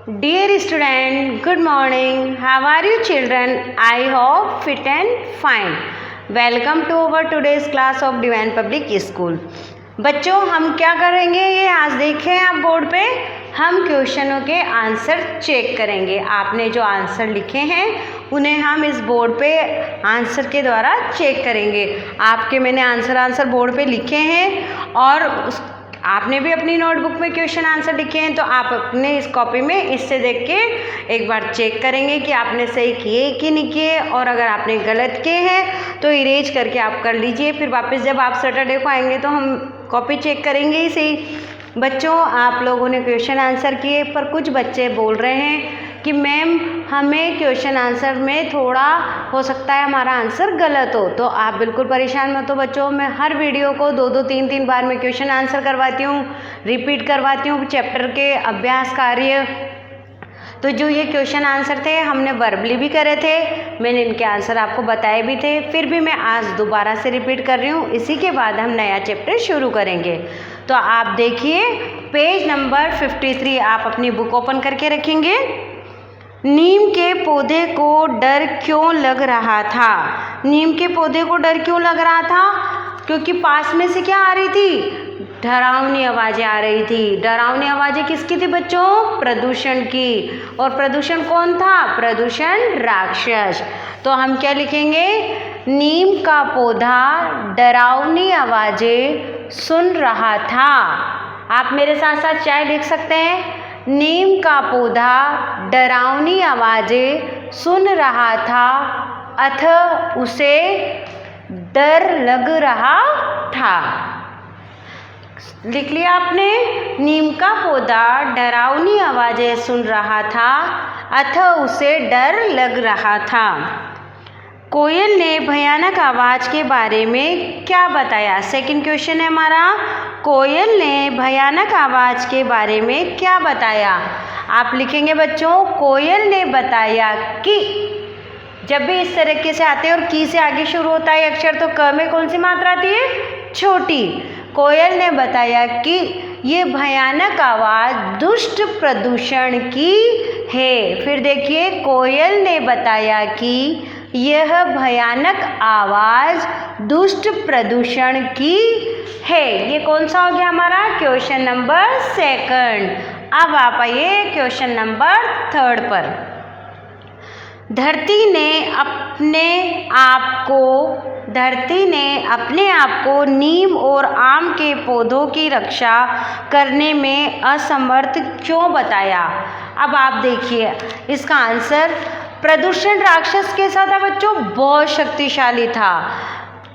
Dear student, good morning. How are you children? I hope fit and fine. Welcome to our today's class of Divine Public School. बच्चों हम क्या करेंगे ये आज देखें आप बोर्ड पे हम क्वेश्चनों के आंसर चेक करेंगे। आपने जो आंसर लिखे हैं उन्हें हम इस बोर्ड पे आंसर के द्वारा चेक करेंगे। आपके मैंने आंसर बोर्ड पे लिखे हैं और आपने भी अपनी नोटबुक में क्वेश्चन आंसर लिखे हैं, तो आप अपने इस कॉपी में इससे देख के एक बार चेक करेंगे कि आपने सही किए कि नहीं किए, और अगर आपने गलत किए हैं तो इरेज करके आप कर लीजिए। फिर वापस जब आप सैटरडे को आएंगे तो हम कॉपी चेक करेंगे ही सही। बच्चों आप लोगों ने क्वेश्चन आंसर किए, पर कुछ बच्चे बोल रहे हैं कि मैम हमें क्वेश्चन आंसर में थोड़ा हो सकता है हमारा आंसर गलत हो। तो आप बिल्कुल परेशान मत हो बच्चों, मैं हर वीडियो को 2-2 3-3 बार में क्वेश्चन आंसर करवाती हूँ, रिपीट करवाती हूँ चैप्टर के अभ्यास कार्य। तो जो ये क्वेश्चन आंसर थे हमने वर्बली भी करे थे, मैंने इनके आंसर आपको बताए भी थे, फिर भी मैं आज दोबारा से रिपीट कर रही हूँ। इसी के बाद हम नया चैप्टर शुरू करेंगे। तो आप देखिए पेज नंबर 53 आप अपनी बुक ओपन करके रखेंगे। नीम के पौधे को डर क्यों लग रहा था? नीम के पौधे को डर क्यों लग रहा था? क्योंकि पास में से क्या आ रही थी? डरावनी आवाज़ें आ रही थी। डरावनी आवाज़ें किसकी थी बच्चों? प्रदूषण की। और प्रदूषण कौन था? प्रदूषण राक्षस। तो हम क्या लिखेंगे? नीम का पौधा डरावनी आवाज़ें सुन रहा था। आप मेरे साथ साथ चाहे लिख सकते हैं। नीम का पौधा डरावनी आवाज़ें सुन रहा था अतः उसे डर लग रहा था। लिख लिया आपने? नीम का पौधा डरावनी आवाज़ें सुन रहा था अतः उसे डर लग रहा था। कोयल ने भयानक आवाज़ के बारे में क्या बताया? सेकंड क्वेश्चन है हमारा। कोयल ने भयानक आवाज़ के बारे में क्या बताया? आप लिखेंगे बच्चों कोयल ने बताया कि। जब भी इस तरीके से आते हैं और की से आगे शुरू होता है अक्षर, तो क में कौन सी मात्रा आती है? छोटी। कोयल ने बताया कि ये भयानक आवाज़ दुष्ट प्रदूषण की है। फिर देखिए कोयल ने बताया कि यह भयानक आवाज़ दुष्ट प्रदूषण की है। ये कौन सा हो गया हमारा? Question number second. अब आप आइए क्वेश्चन नंबर थर्ड पर। धरती ने अपने आप को नीम और आम के पौधों की रक्षा करने में असमर्थ क्यों बताया? अब आप देखिए इसका आंसर प्रदूषण राक्षस कैसा था बच्चों? बहुत शक्तिशाली था।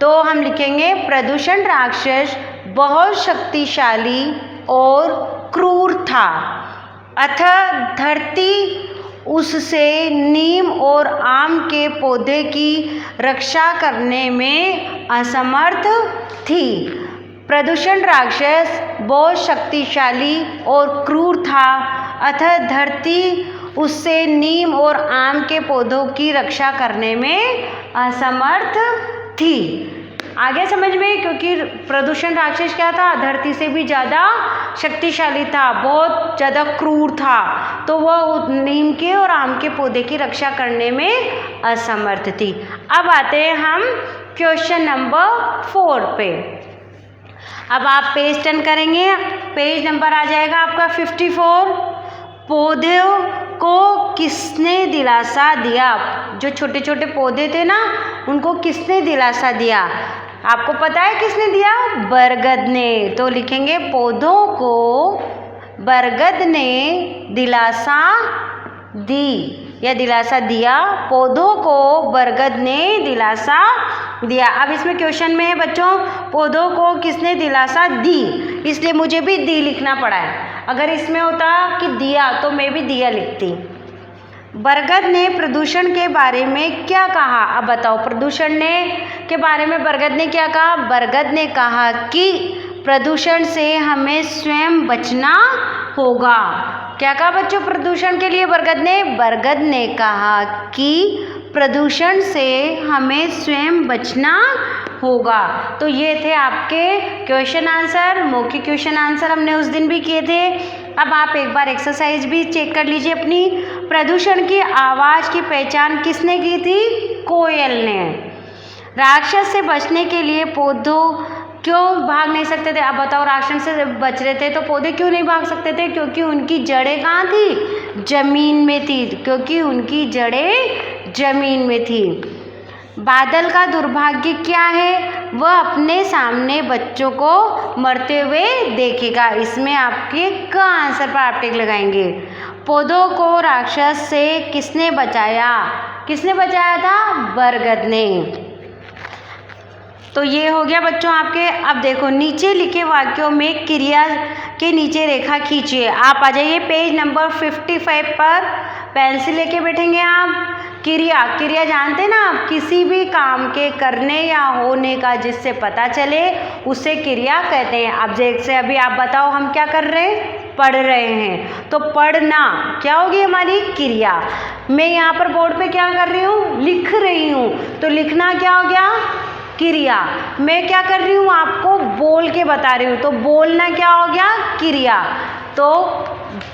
तो हम लिखेंगे प्रदूषण राक्षस बहुत शक्तिशाली और क्रूर था अतः धरती उससे नीम और आम के पौधे की रक्षा करने में असमर्थ थी। प्रदूषण राक्षस बहुत शक्तिशाली और क्रूर था अतः धरती उससे नीम और आम के पौधों की रक्षा करने में असमर्थ थी। आगे समझ में? क्योंकि प्रदूषण राक्षस क्या था? धरती से भी ज़्यादा शक्तिशाली था, बहुत ज़्यादा क्रूर था, तो वह नीम के और आम के पौधे की रक्षा करने में असमर्थ थी। अब आते हैं हम क्वेश्चन नंबर 4 पे। अब आप पेज टर्न करेंगे, पेज नंबर आ जाएगा आपका 54। पौधों को किसने दिलासा दिया? जो छोटे छोटे पौधे थे ना, उनको किसने दिलासा दिया? आपको पता है किसने दिया? बरगद ने। तो लिखेंगे पौधों को बरगद ने दिलासा दी या दिलासा दिया। पौधों को बरगद ने दिलासा दिया। अब इसमें क्वेश्चन में है बच्चों पौधों को किसने दिलासा दी, इसलिए मुझे भी दी लिखना पड़ा है। अगर इसमें होता कि दिया तो मैं भी दिया लिखती। बरगद ने प्रदूषण के बारे में क्या कहा? अब बताओ प्रदूषण के बारे में बरगद ने क्या कहा? बरगद ने कहा कि प्रदूषण से हमें स्वयं बचना होगा। क्या कहा बच्चों प्रदूषण के लिए बरगद ने कहा कि प्रदूषण से हमें स्वयं बचना होगा। तो ये थे आपके क्वेश्चन आंसर। मौखिक क्वेश्चन आंसर हमने उस दिन भी किए थे। अब आप एक बार एक्सरसाइज भी चेक कर लीजिए अपनी। प्रदूषण की आवाज़ की पहचान किसने की थी? कोयल ने। राक्षस से बचने के लिए पौधों क्यों भाग नहीं सकते थे? अब बताओ, राक्षस से बच रहे थे तो पौधे क्यों नहीं भाग सकते थे? क्योंकि उनकी जड़ें कहाँ थी? जमीन में थी। क्योंकि उनकी जड़ें जमीन में थी। बादल का दुर्भाग्य क्या है? वह अपने सामने बच्चों को मरते हुए देखेगा। इसमें आपके का आंसर पर आप टिक लगाएंगे। पौधों को राक्षस से किसने बचाया? किसने बचाया था? बरगद ने। तो ये हो गया बच्चों आपके। अब देखो, नीचे लिखे वाक्यों में क्रिया के नीचे रेखा खींचिए। आप आ जाइए पेज नंबर 55 पर, पेंसिल लेके बैठेंगे आप। क्रिया, क्रिया जानते ना आप, किसी भी काम के करने या होने का जिससे पता चले उसे क्रिया कहते हैं। अब जैसे अभी आप बताओ, हम क्या कर रहे हैं? पढ़ रहे हैं। तो पढ़ना क्या होगी? हमारी क्रिया। मैं यहाँ पर बोर्ड पे क्या कर रही हूँ? लिख रही हूँ। तो लिखना क्या हो गया? क्रिया। मैं क्या कर रही हूँ? आपको बोल के बता रही हूँ। तो बोलना क्या हो गया? क्रिया। तो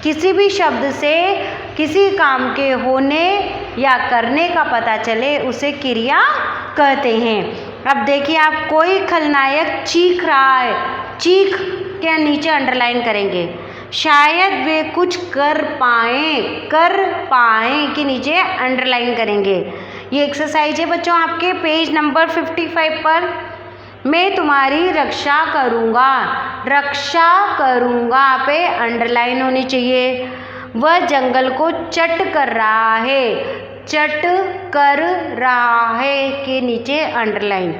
किसी भी शब्द से किसी काम के होने या करने का पता चले उसे क्रिया कहते हैं। अब देखिए आप, कोई खलनायक चीख रहा है। चीख के नीचे अंडरलाइन करेंगे। शायद वे कुछ कर पाएँ के नीचे अंडरलाइन करेंगे। ये एक्सरसाइज है बच्चों आपके पेज नंबर 55 पर। मैं तुम्हारी रक्षा करूँगा। रक्षा करूँगा पे अंडरलाइन होनी चाहिए। वह जंगल को चट कर रहा है। चट कर रहा है के नीचे अंडरलाइन।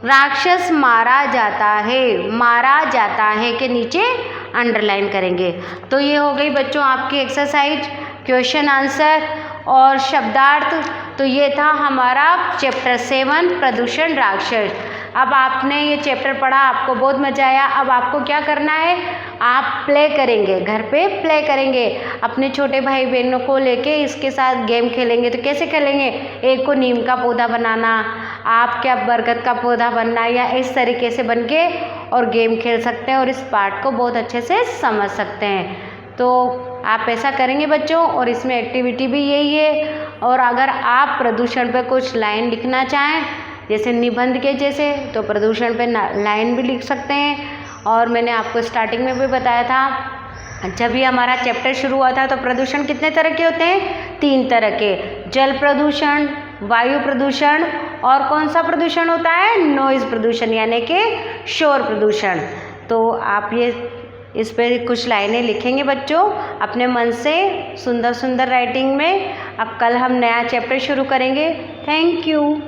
राक्षस मारा जाता है के नीचे अंडरलाइन करेंगे। तो ये हो गई बच्चों आपकी एक्सरसाइज, क्वेश्चन आंसर और शब्दार्थ। तो ये था हमारा चैप्टर 7 प्रदूषण राक्षस। अब आपने ये चैप्टर पढ़ा, आपको बहुत मजा आया। अब आपको क्या करना है? आप प्ले करेंगे, घर पे प्ले करेंगे। अपने छोटे भाई बहनों को लेके इसके साथ गेम खेलेंगे। तो कैसे खेलेंगे? एक को नीम का पौधा बनाना, आप क्या बरगद का पौधा बनना, या इस तरीके से बन के और गेम खेल सकते हैं और इस पार्ट को बहुत अच्छे से समझ सकते हैं। तो आप ऐसा करेंगे बच्चों, और इसमें एक्टिविटी भी यही है। और अगर आप प्रदूषण पे कुछ लाइन लिखना चाहें, जैसे निबंध के जैसे, तो प्रदूषण पे लाइन भी लिख सकते हैं। और मैंने आपको स्टार्टिंग में भी बताया था, जब भी हमारा चैप्टर शुरू हुआ था, तो प्रदूषण कितने तरह के होते हैं? 3 तरह के। जल प्रदूषण, वायु प्रदूषण, और कौन सा प्रदूषण होता है? नॉइज़ प्रदूषण, यानी कि शोर प्रदूषण। तो आप ये इस पर कुछ लाइनें लिखेंगे बच्चों अपने मन से, सुंदर सुंदर राइटिंग में। अब कल हम नया चैप्टर शुरू करेंगे। Thank you.